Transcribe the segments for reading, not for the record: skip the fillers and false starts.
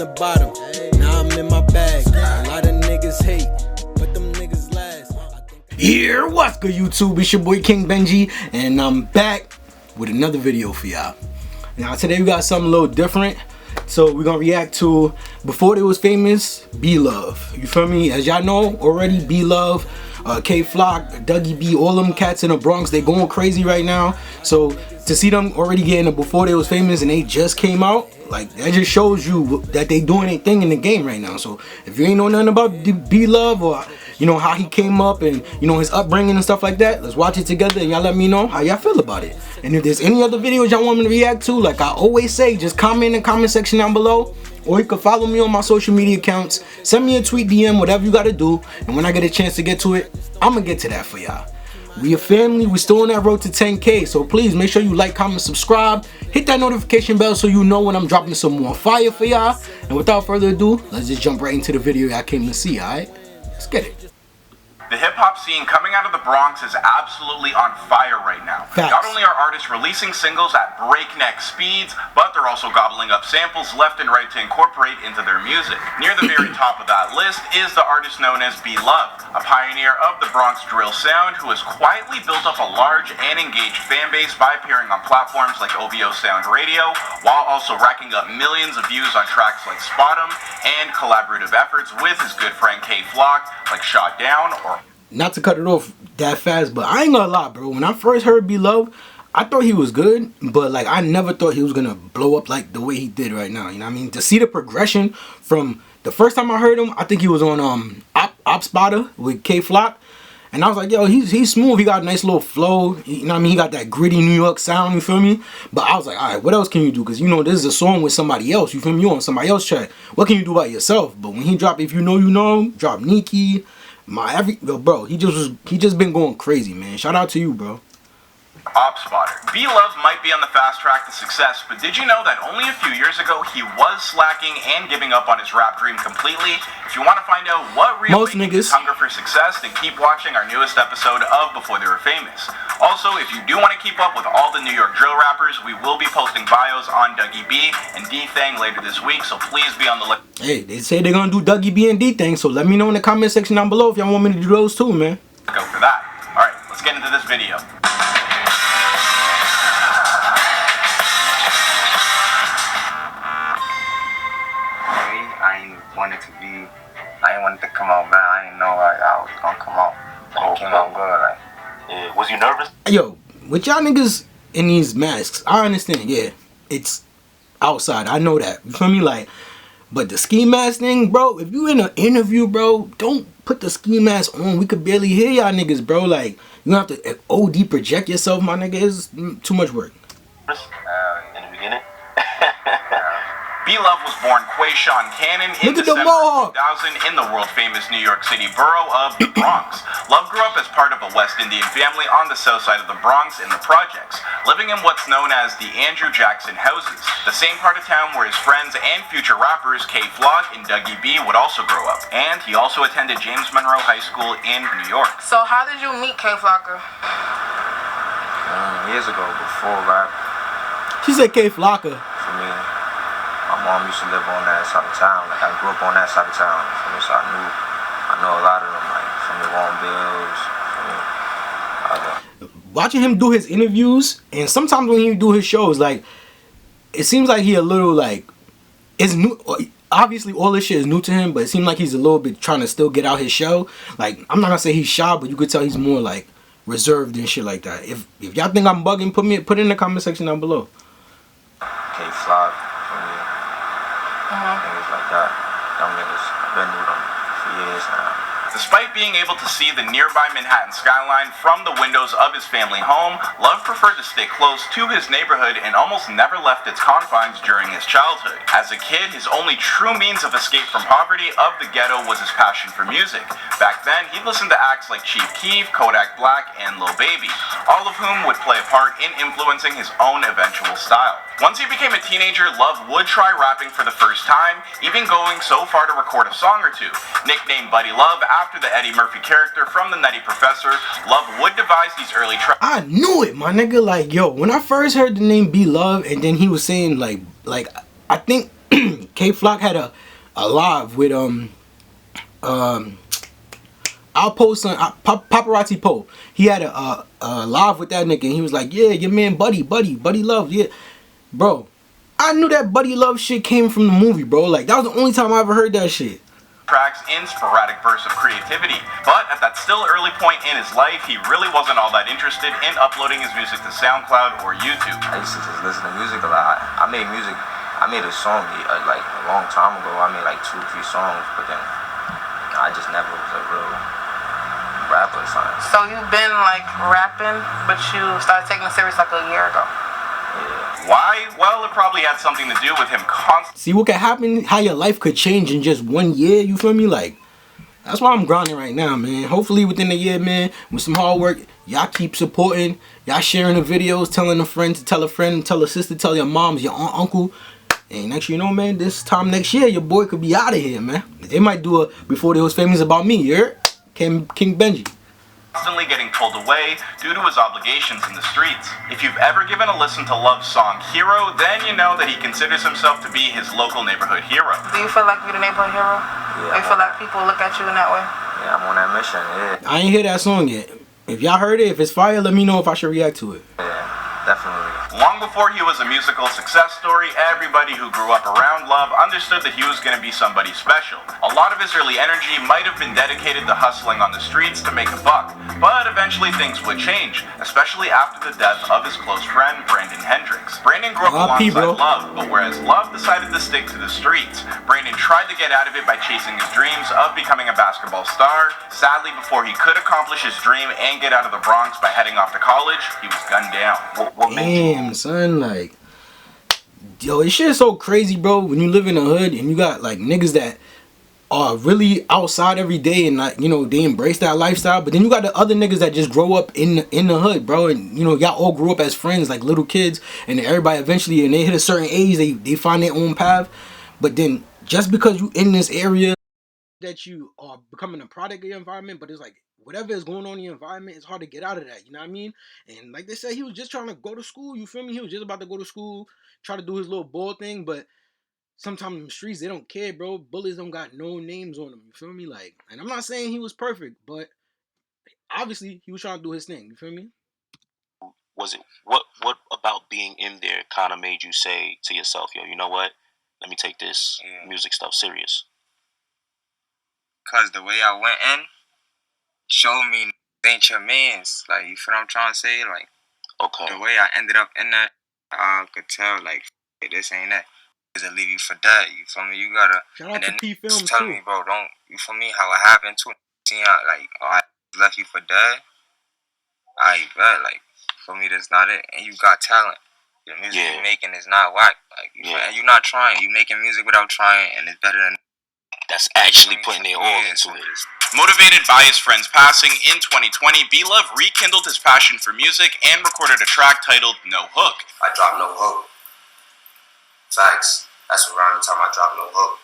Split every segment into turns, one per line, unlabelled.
the bottom. Now I'm in my bag. A lot of niggas hate, but them niggas last.
Yeah, what's good YouTube? It's your boy King Benji, and I'm back with another video for y'all. Now today we got something a little different. So we're gonna react to, before they was famous, B-Love. You feel me? As y'all know already, B-Love, K-Flock, Dougie B, all them cats in the Bronx, they going crazy right now. So to see them already getting it before they was famous and they just came out, like, that just shows you that they doing their thing in the game right now. So if you ain't know nothing about B-Love, or you know how he came up and you know his upbringing and stuff like that, let's watch it together and y'all let me know how y'all feel about it. And if there's any other videos y'all want me to react to, like I always say, just comment in the comment section down below, or you can follow me on my social media accounts, send me a tweet, DM, whatever you gotta do, and when I get a chance to get to it, I'm gonna get to that for y'all. We a family, we still on that road to 10K, so please make sure you like, comment, subscribe, hit that notification bell so you know when I'm dropping some more fire for y'all. And without further ado, let's just jump right into the video y'all came to see, alright? Let's get it.
The hip-hop scene coming out of the Bronx is absolutely on fire right now.
Facts.
Not only are artists releasing singles at breakneck speeds, but they're also gobbling up samples left and right to incorporate into their music. Near the very top of that list is the artist known as B-Love, a pioneer of the Bronx drill sound who has quietly built up a large and engaged fan base by appearing on platforms like OVO Sound Radio, while also racking up millions of views on tracks like Spot 'Em and collaborative efforts with his good friend K-Flock like Shot Down or...
Not to cut it off that fast, but I ain't gonna lie, bro. When I first heard B-Love, I thought he was good, but like I never thought he was gonna blow up like the way he did right now. You know what I mean? To see the progression from the first time I heard him, I think he was on Op Spotter with K-Flock, and I was like, yo, he's smooth. He got a nice little flow. You know what I mean? He got that gritty New York sound. You feel me? But I was like, all right, what else can you do? Because you know this is a song with somebody else. You feel me? You on somebody else's track. What can you do by yourself? But when he dropped, if you know, you know, drop Nikki. Bro, he just been going crazy, man. Shout out to you, bro.
Op Spotter. B-Love might be on the fast track to success, but did you know that only a few years ago he was slacking and giving up on his rap dream completely? If you want to find out what really his hunger for success, then keep watching our newest episode of Before They Were Famous. Also, if you do want to keep up with all the New York drill rappers, we will be posting bios on Dougie B and D-Thang later this week, so please be on the lookout.
Hey, they say they're gonna do Dougie B and D-Thang, so let me know in the comment section down below if y'all want me to do those too, man.
Go for that. Alright, let's get into this video.
I ain't wanted to come out bad. I didn't know like I was gonna come out. It came out good. Like, yeah. Was you nervous?
Yo, with y'all niggas in these masks, I understand. Yeah, it's outside. I know that. You feel me? Like, but the ski mask thing, bro. If you in an interview, bro, don't put the ski mask on. We could barely hear y'all niggas, bro. Like, you have to OD project yourself, my nigga. It's too much work.
In the beginning.
B-Love was born Quayshawn Cannon in December 2000 in the world-famous New York City borough of the Bronx. Love grew up as part of a West Indian family on the south side of the Bronx in the projects, living in what's known as the Andrew Jackson houses, the same part of town where his friends and future rappers K-Flock and Dougie B would also grow up. And he also attended James Monroe High School in New York.
So how did you meet K-Flocker?
Years ago, before rap.
She said K-Flocker.
For me. My mom used to live on that side of town. Like, I grew up on that side of town. So I know a lot of them, like, from the Warren Bills.
Watching him do his interviews, and sometimes when he do his shows, like, it seems like he a little, like, it's new. Obviously, all this shit is new to him, but it seems like he's a little bit trying to still get out his show. Like, I'm not gonna say he's shy, but you could tell he's more, like, reserved and shit like that. If y'all think I'm bugging, put it in the comment section down below.
K-Flock. Niggas like that. Them niggas, I've been with them for years now.
Despite being able to see the nearby Manhattan skyline from the windows of his family home, Love preferred to stay close to his neighborhood and almost never left its confines during his childhood. As a kid, his only true means of escape from poverty of the ghetto was his passion for music. Back then, he listened to acts like Chief Keef, Kodak Black, and Lil Baby, all of whom would play a part in influencing his own eventual style. Once he became a teenager, Love would try rapping for the first time, even going so far to record a song or two. Nicknamed Buddy Love after the Eddie Murphy character from The Nutty Professor, Love would devise these early tracks.
I knew it, my nigga. Like, yo, when I first heard the name B-Love, and then he was saying like I think K Flock had a live with I'll post on Paparazzi Poe. He had a live with that nigga, and he was like, "Yeah, your man, Buddy Love, yeah, bro." I knew that Buddy Love shit came from the movie, bro. Like that was the only time I ever heard that shit.
Tracks in sporadic bursts of creativity, but at that still early point in his life, he really wasn't all that interested in uploading his music to SoundCloud or YouTube.
I used to just listen to music a lot. I made a song like a long time ago. I made like 2 or 3 songs, but then I just never was a real rapper or something.
So you've been like rapping, but you started taking it serious like a year ago.
Yeah.
Why? Well, it probably had something to do with him constantly.
See what could happen, how your life could change in just 1 year, you feel me? Like, that's why I'm grinding right now, man. Hopefully within a year, man, with some hard work, y'all keep supporting, y'all sharing the videos, telling a friend to tell a friend, tell a sister, tell your moms, your aunt, uncle. And next you know, man, this time next year, your boy could be out of here, man. They might do it before they was famous about me, you heard? King Bengi.
Constantly getting pulled away due to his obligations in the streets. If you've ever given a listen to Love's song Hero, then you know that he considers himself to be his local neighborhood hero.
Do you feel like you're the neighborhood hero?
Yeah.
Or you feel like people look at you in that way?
Yeah, I'm on that mission. Yeah.
I ain't hear that song yet. If y'all heard it, if it's fire, let me know if I should react to it.
Yeah, definitely.
Long before he was a musical success story, everybody who grew up around Love understood that he was going to be somebody special. A lot of his early energy might have been dedicated to hustling on the streets to make a buck, but eventually things would change, especially after the death of his close friend, Brandon Hendricks. Brandon grew up
R.I.P.,
alongside
bro.
Love, but whereas Love decided to stick to the streets, Brandon tried to get out of it by chasing his dreams of becoming a basketball star. Sadly, before he could accomplish his dream and get out of the Bronx by heading off to college, he was gunned down. What made you?
Damn, son, like, yo, this shit is so crazy, bro. When you live in the hood and you got like niggas that are really outside every day and like, you know, they embrace that lifestyle, but then you got the other niggas that just grow up in the hood, bro, and you know, y'all all grew up as friends, like little kids, and then everybody eventually, and they hit a certain age, they find their own path. But then just because you in this area that you are becoming a product of your environment, but it's like whatever is going on in your environment, it's hard to get out of that, you know what I mean? And like they said, he was just trying to go to school, you feel me? He was just about to go to school, try to do his little ball thing, but sometimes in the streets, they don't care, bro. Bullies don't got no names on them, you feel me? Like, and I'm not saying he was perfect, but obviously he was trying to do his thing, you feel me?
Was it, what about being in there kind of made you say to yourself, yo, you know what? Let me take this music stuff serious.
Cause the way I went in showed me ain't your mans. Like, you feel what I'm trying to say? Like,
Okay.
the way I ended up in that, I could tell, like, this ain't that. Is it leave you for dead? You feel me? You gotta.
Shout out
and
to
then
P Films
tell
too.
me, bro, don't. You feel me? How it happened too. See how, like, oh, I left you for dead. I bet, like, for me, that's not it. And you got talent. The music you're making is not whack. Like, you're not trying. You making music without trying, and it's better than.
That's actually putting their all into it.
Motivated by his friend's passing in 2020, B-Love rekindled his passion for music and recorded a track titled No Hook.
I dropped No Hook. Facts. That's around the time I dropped No Hook.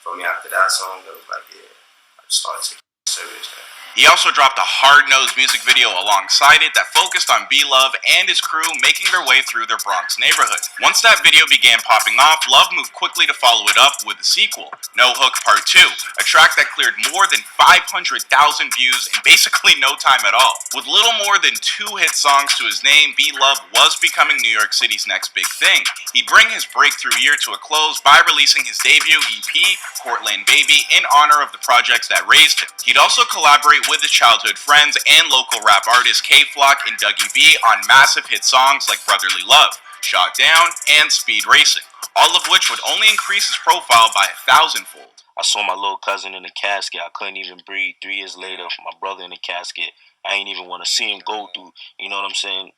For me, after that song, it was like, yeah, I just started taking it serious.
He also dropped a hard-nosed music video alongside it that focused on B-Love and his crew making their way through their Bronx neighborhood. Once that video began popping off, Love moved quickly to follow it up with a sequel, No Hook Part 2, a track that cleared more than 500,000 views in basically no time at all. With little more than 2 hit songs to his name, B-Love was becoming New York City's next big thing. He'd bring his breakthrough year to a close by releasing his debut EP, Cortland Baby, in honor of the projects that raised him. He'd also collaborate with his childhood friends and local rap artists K Flock and Dougie B on massive hit songs like Brotherly Love, Shot Down, and Speed Racing, all of which would only increase his profile by 1,000-fold.
I saw my little cousin in the casket. I couldn't even breathe. 3 years later, my brother in the casket. I ain't even want to see him go through. You know what I'm saying?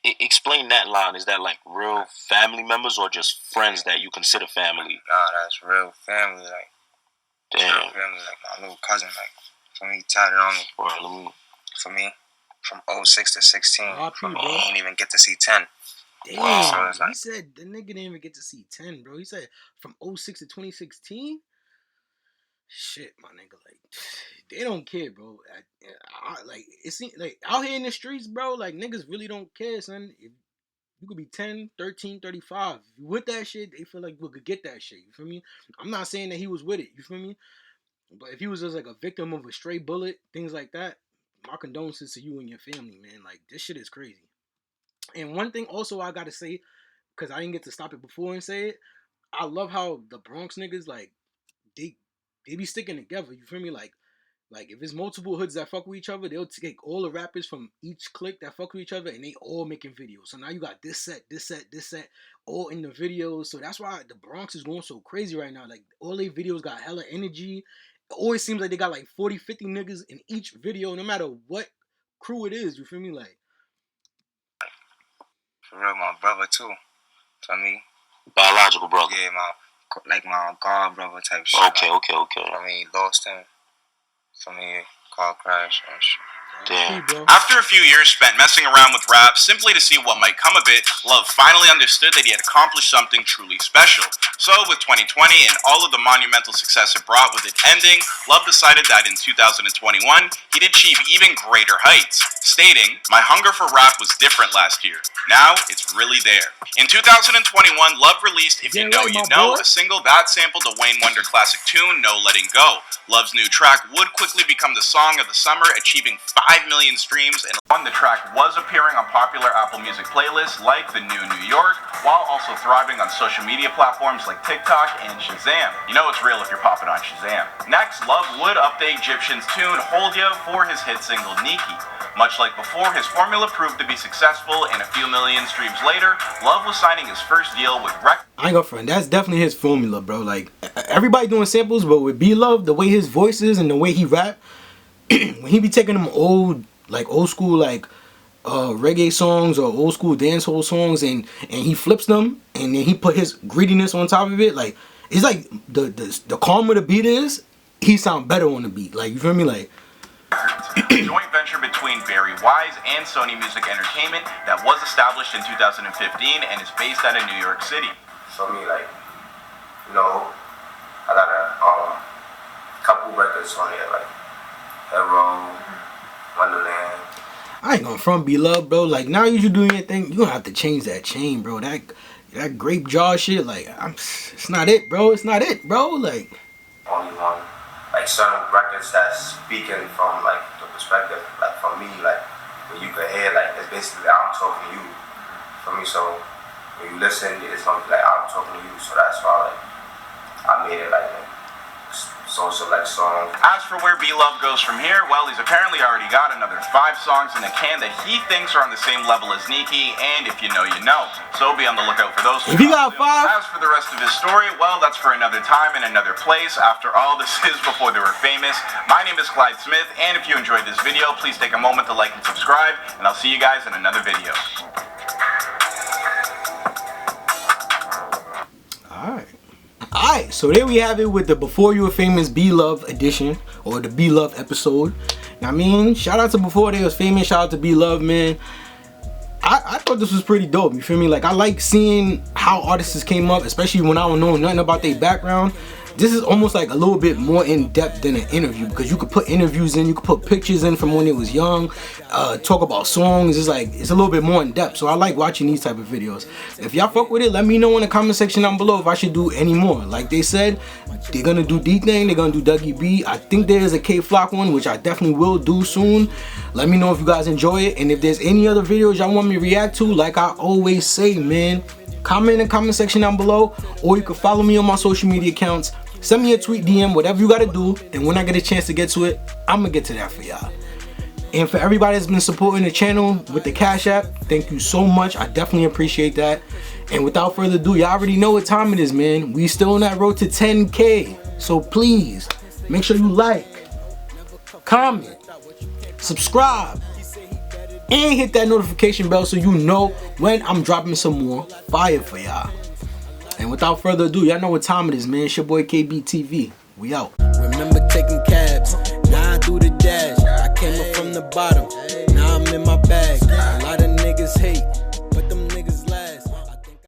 Explain that line. Is that like real family members or just friends that you consider family?
Nah, that's real family. Like,
damn.
Real family. Like, my little cousin, like, for me, tatted on me.
Or,
For me, from 06 to 16.
R.I.P.,
For me,
bro.
he didn't even get to see 10.
Damn,
Wow. So
he said the nigga didn't even get to see 10, bro. He said from 06 to 2016. Shit, my nigga, like they don't care, bro. Like it seems like out here in the streets, bro. Like niggas really don't care, son. You could be 10, 13, 35. If you with that shit, they feel like you could get that shit. You feel me? I'm not saying that he was with it. You feel me? But if he was just like a victim of a stray bullet, things like that, my condolences to you and your family, man. Like, this shit is crazy. And one thing also I gotta say, because I didn't get to stop it before and say it, I love how the Bronx niggas, like, they be sticking together. You feel me? Like if it's multiple hoods that fuck with each other, they'll take all the rappers from each clique that fuck with each other and they all making videos. So now you got this set, all in the videos. So that's why the Bronx is going so crazy right now. Like, all their videos got hella energy. It always seems like they got like 40, 50 niggas in each video, no matter what crew it is. You feel me? Like,
for real, my brother too. To me,
biological brother.
Yeah, my god brother type shit.
Okay.
I mean, lost him. For me, car crash and shit.
Damn.
After a few years spent messing around with rap simply to see what might come of it, Love finally understood that he had accomplished something truly special. So with 2020 and all of the monumental success it brought with it ending, Love decided that in 2021, he'd achieve even greater heights, stating, "My hunger for rap was different last year. Now it's really there." In 2021, Love released If You Know You Know, a single that sampled the Wayne Wonder classic tune, No Letting Go. Love's new track would quickly become the song of the summer, achieving 5 million streams, and the track was appearing on popular Apple Music playlists like the New York, while also thriving on social media platforms like TikTok and Shazam. You know it's real if you're popping on Shazam. Next, Love would update Egyptian's tune Hold Ya for his hit single Niki. Much like before, his formula proved to be successful, and a few million streams later, Love was signing his first deal with
I ain't gonna front. That's definitely his formula, bro. Like, everybody doing samples, but with B-Love, the way his voice is and the way he rap, when he be taking them old school reggae songs or old school dancehall songs and he flips them and then he put his greediness on top of it, like, it's like the calmer the beat is, he sound better on the beat. Like, you feel me? Like,
a joint venture between Barry Wise and Sony Music Entertainment that was established in 2015 and is based out of New York City.
For me, like, you know, I got a couple records on there, like Hero, Wonderland.
I ain't gonna front B-Love, bro. Like, now you doing your thing, you gonna have to change that chain, bro. That grape jaw shit, like, it's not it, bro. It's not it, bro. Like,
only one, like, certain records that's speaking from, like, the perspective, like, for me, like, when you can hear, like, it's basically I'm talking to you. For me, so when you listen, it's gonna be like I'm talking to you. So that's why, like, I made it like social, like, song.
As for where B-Love goes from here, well, he's apparently already got another 5 songs in the can that he thinks are on the same level as Niki, and If You Know You Know. So be on the lookout for those.
If you got 5.
As for the rest of his story, well, that's for another time and another place. After all, this is before they were famous. My name is Clyde Smith, and if you enjoyed this video, please take a moment to like and subscribe, and I'll see you guys in another video.
Alright, so there we have it with the Before You Were Famous B-Love edition, or the B-Love episode. I mean, shout out to Before They Was Famous, shout out to B-Love, man. I thought this was pretty dope, you feel me? Like, I like seeing how artists came up, especially when I don't know nothing about their background. This is almost like a little bit more in depth than an interview, because you could put interviews in, you could put pictures in from when it was young, talk about songs. It's like, it's a little bit more in depth. So I like watching these type of videos. If y'all fuck with it, let me know in the comment section down below if I should do any more. Like they said, they're gonna do D-Thing, they're gonna do Dougie B. I think there is a K-Flock one, which I definitely will do soon. Let me know if you guys enjoy it, and if there's any other videos y'all want me to react to, like I always say, man, comment in the comment section down below, or you can follow me on my social media accounts. Send me a tweet, DM, whatever you gotta do, and when I get a chance to get to it, I'm gonna get to that for y'all. And for everybody that's been supporting the channel with the Cash App, thank you so much. I definitely appreciate that. And without further ado, y'all already know what time it is, man. We still on that road to 10K. So please, make sure you like, comment, subscribe, and hit that notification bell so you know when I'm dropping some more fire for y'all. And without further ado, y'all know what time it is, man. It's your boy KBTV. We out.
Remember taking cabs, now I do the dash. I came up from the bottom, now I'm in my bag. A lot of niggas hate,